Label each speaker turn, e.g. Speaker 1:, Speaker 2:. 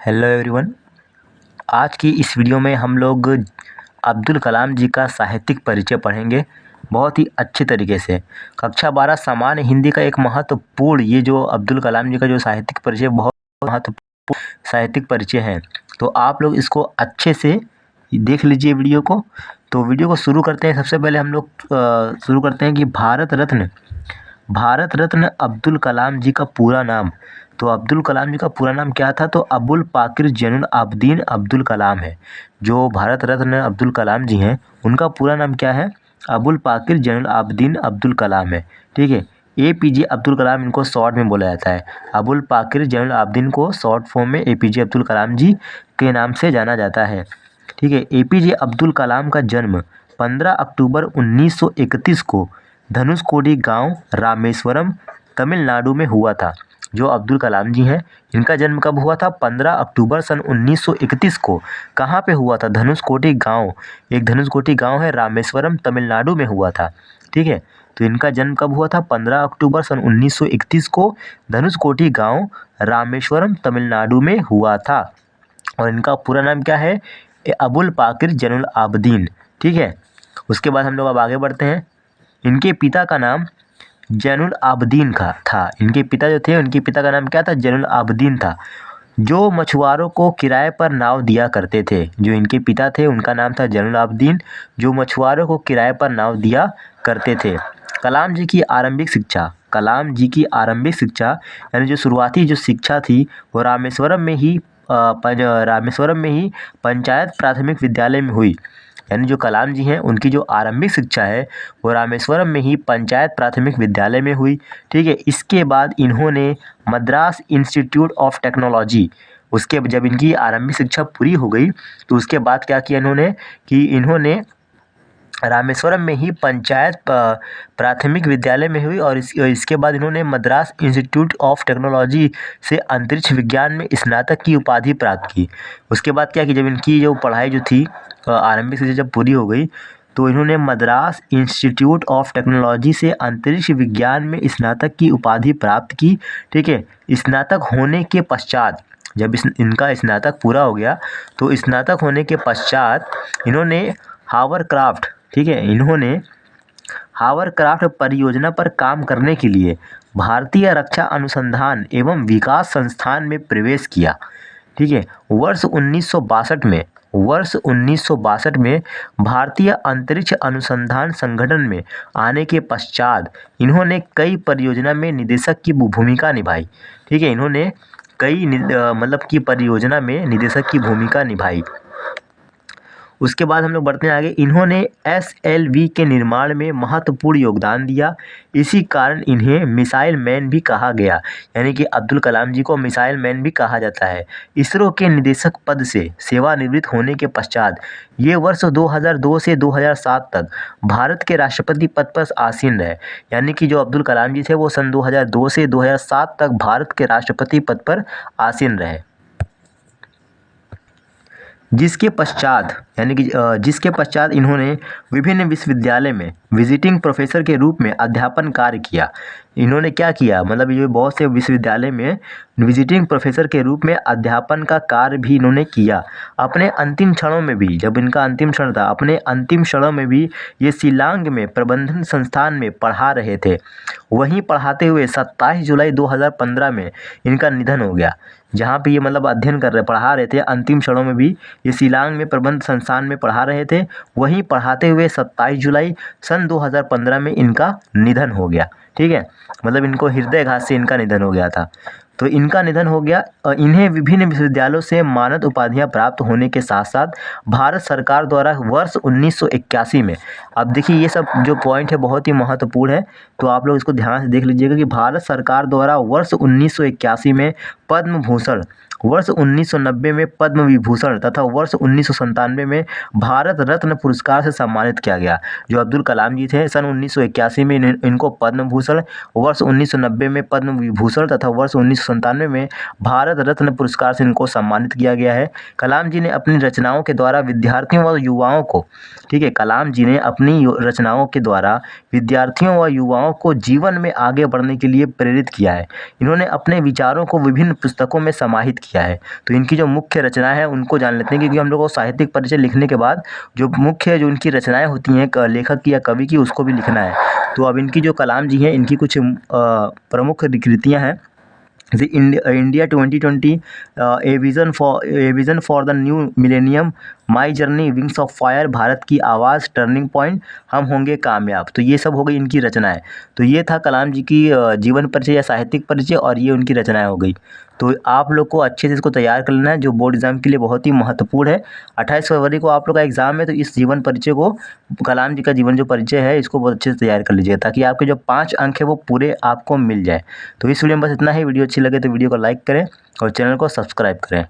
Speaker 1: Hello everyone. आज की इस वीडियो में हम लोग अब्दुल कलाम जी का साहित्यिक परिचय पढ़ेंगे बहुत ही अच्छे तरीके से। कक्षा 12 सामान्य हिंदी का एक महत्वपूर्ण ये जो अब्दुल कलाम जी का जो साहित्यिक परिचय बहुत महत्वपूर्ण साहित्यिक परिचय है, तो आप लोग इसको अच्छे से देख लीजिए वीडियो को। तो वीडियो को शुरू करते हैं। सबसे पहले हम लोग शुरू करते हैं कि भारत रत्न अब्दुल कलाम जी का पूरा नाम। तो अब्दुल कलाम जी का पूरा नाम क्या था? तो अबुल पाकिर जैनुल आबदीन अब्दुल कलाम है। जो भारत रत्न अब्दुल कलाम जी हैं उनका पूरा नाम क्या है? अबुल पाकिर जैनुल आबदीन अब्दुल कलाम है। ठीक है। APJ अब्दुल कलाम इनको शॉर्ट में बोला जाता है। अबुल पाकिर जैनुल आबदीन को शॉर्ट फॉर्म में APJ अब्दुल कलाम जी के नाम से जाना जाता है। ठीक है। APJ अब्दुल कलाम का जन्म 15 अक्टूबर 1931 को धनुषकोडी गांव रामेश्वरम तमिलनाडु में हुआ था। जो अब्दुल कलाम जी हैं इनका जन्म कब हुआ था? 15 अक्टूबर सन 1931 को। कहाँ पे हुआ था? धनुषकोडी गांव। एक धनुषकोडी गांव है, रामेश्वरम तमिलनाडु में हुआ था। ठीक है। तो इनका जन्म कब हुआ था? 15 अक्टूबर सन 1931 को धनुषकोडी गांव रामेश्वरम तमिलनाडु में हुआ था। और इनका पूरा नाम क्या है? अबुल पाकिर जैनुल आबदीन। ठीक है। उसके बाद हम लोग अब आगे बढ़ते हैं। इनके पिता का नाम जैनुल आबदीन का था। इनके पिता जो थे उनके पिता का नाम क्या था? जैनुल आबदीन था। जो मछुआरों को किराए पर नाव दिया करते थे। जो इनके पिता थे उनका नाम था जैनुल आबदीन, जो मछुआरों को किराए पर नाव दिया करते थे। कलाम जी की आरंभिक शिक्षा यानी जो शुरुआती जो शिक्षा थी वो रामेश्वरम में ही पंचायत प्राथमिक विद्यालय में हुई। यानी जो कलाम जी हैं उनकी जो आरंभिक शिक्षा है वो रामेश्वरम में ही पंचायत प्राथमिक विद्यालय में हुई। ठीक है। इसके बाद इन्होंने मद्रास इंस्टीट्यूट ऑफ टेक्नोलॉजी, उसके जब इनकी आरंभिक शिक्षा पूरी हो गई तो उसके बाद क्या किया इन्होंने रामेश्वरम में ही पंचायत प्राथमिक विद्यालय में हुई। और इसके बाद इन्होंने मद्रास इंस्टीट्यूट ऑफ टेक्नोलॉजी से अंतरिक्ष विज्ञान में स्नातक की उपाधि प्राप्त की। उसके बाद क्या कि जब इनकी जो पढ़ाई जो थी आरंभिक शिक्षा जब पूरी हो गई तो इन्होंने मद्रास इंस्टीट्यूट ऑफ टेक्नोलॉजी से अंतरिक्ष विज्ञान में स्नातक की उपाधि प्राप्त की। ठीक है। स्नातक होने के पश्चात जब इनका स्नातक पूरा हो गया तो स्नातक होने के पश्चात इन्होंने हावरक्राफ्ट परियोजना पर काम करने के लिए भारतीय रक्षा अनुसंधान एवं विकास संस्थान में प्रवेश किया। ठीक है। वर्ष 1962 में भारतीय अंतरिक्ष अनुसंधान संगठन में आने के पश्चात इन्होंने कई परियोजना में निदेशक की भूमिका निभाई। ठीक है। इन्होंने कई परियोजना में निदेशक की भूमिका निभाई। उसके बाद हम लोग बढ़ते हैं आगे। इन्होंने SLV के निर्माण में महत्वपूर्ण योगदान दिया। इसी कारण इन्हें मिसाइल मैन भी कहा गया। यानी कि अब्दुल कलाम जी को मिसाइल मैन भी कहा जाता है। इसरो के निदेशक पद से सेवानिवृत्त होने के पश्चात ये वर्ष 2002 से 2007 तक भारत के राष्ट्रपति पद पर आसीन रहे। यानी कि जो अब्दुल कलाम जी थे वो सन 2002 से 2007 तक भारत के राष्ट्रपति पद पर आसीन रहे। जिसके पश्चात इन्होंने विभिन्न विश्वविद्यालय में विजिटिंग प्रोफेसर के रूप में अध्यापन कार्य किया। इन्होंने क्या किया? ये बहुत से विश्वविद्यालय में विजिटिंग प्रोफेसर के रूप में अध्यापन का कार्य भी इन्होंने किया। अपने अंतिम क्षणों में भी, जब इनका अंतिम क्षण था, अपने अंतिम क्षणों में भी ये शिलांग में प्रबंधन संस्थान में पढ़ा रहे थे। वहीं पढ़ाते हुए 27 जुलाई 2015 में इनका निधन हो गया। जहाँ पे ये अध्ययन पढ़ा रहे थे, अंतिम क्षणों में भी ये शिलांग में प्रबंध संस्थान में पढ़ा रहे थे। वहीं पढ़ाते हुए 27 जुलाई सन 2015 में इनका निधन हो गया। ठीक है। इनको हृदयघात से इनका निधन हो गया था। तो इनका निधन हो गया। इन्हें विभिन्न विश्वविद्यालयों से मानद उपाधियां प्राप्त होने के साथ साथ भारत सरकार द्वारा वर्ष 1981 में, अब देखिए ये सब जो पॉइंट है बहुत ही महत्वपूर्ण है, तो आप लोग इसको ध्यान से देख लीजिएगा कि भारत सरकार द्वारा वर्ष 1981 में पद्म भूषण, वर्ष 1990 में पद्म विभूषण तथा वर्ष 1997 में भारत रत्न पुरस्कार से सम्मानित किया गया। जो अब्दुल कलाम जी थे सन 1981 में इनको पद्म भूषण, वर्ष 1990 में पद्म विभूषण तथा वर्ष 1997 में भारत रत्न पुरस्कार से इनको सम्मानित किया गया है। कलाम जी ने अपनी रचनाओं के द्वारा विद्यार्थियों व युवाओं को, ठीक है, कलाम जी ने अपनी रचनाओं के द्वारा विद्यार्थियों व युवाओं को जीवन में आगे बढ़ने के लिए प्रेरित किया है। इन्होंने अपने विचारों को विभिन्न पुस्तकों में समाहित किया है। तो इनकी जो मुख्य रचनाएं हैं उनको जान लेते हैं, क्योंकि हम लोग को साहित्यिक परिचय लिखने के बाद जो मुख्य जो इनकी रचनाएं होती हैं लेखक की या कवि की, उसको भी लिखना है। तो अब इनकी जो कलाम जी हैं इनकी कुछ प्रमुख कृतियाँ हैं, जैसे India 2020, A vision for the new millennium, my journey, wings of fire, Bharat की आवाज़, टर्निंग पॉइंट, हम होंगे कामयाब। तो ये सब हो गई इनकी रचनाएं। तो ये था कलाम जी की जीवन परिचय या साहित्यिक परिचय, और ये उनकी रचनाएं हो गई। तो आप लोग को अच्छे से इसको तैयार कर लेना है, जो बोर्ड एग्ज़ाम के लिए बहुत ही महत्वपूर्ण है। 28 फरवरी को आप लोग का एग्ज़ाम है, तो इस जीवन परिचय को, कलाम जी का जीवन जो परिचय है, इसको बहुत अच्छे से तैयार कर लीजिए, ताकि आपके जो 5 अंक है वो पूरे आपको मिल जाए। तो इस वीडियो में बस इतना ही। वीडियो अच्छी लगे तो वीडियो को लाइक करें और चैनल को सब्सक्राइब करें।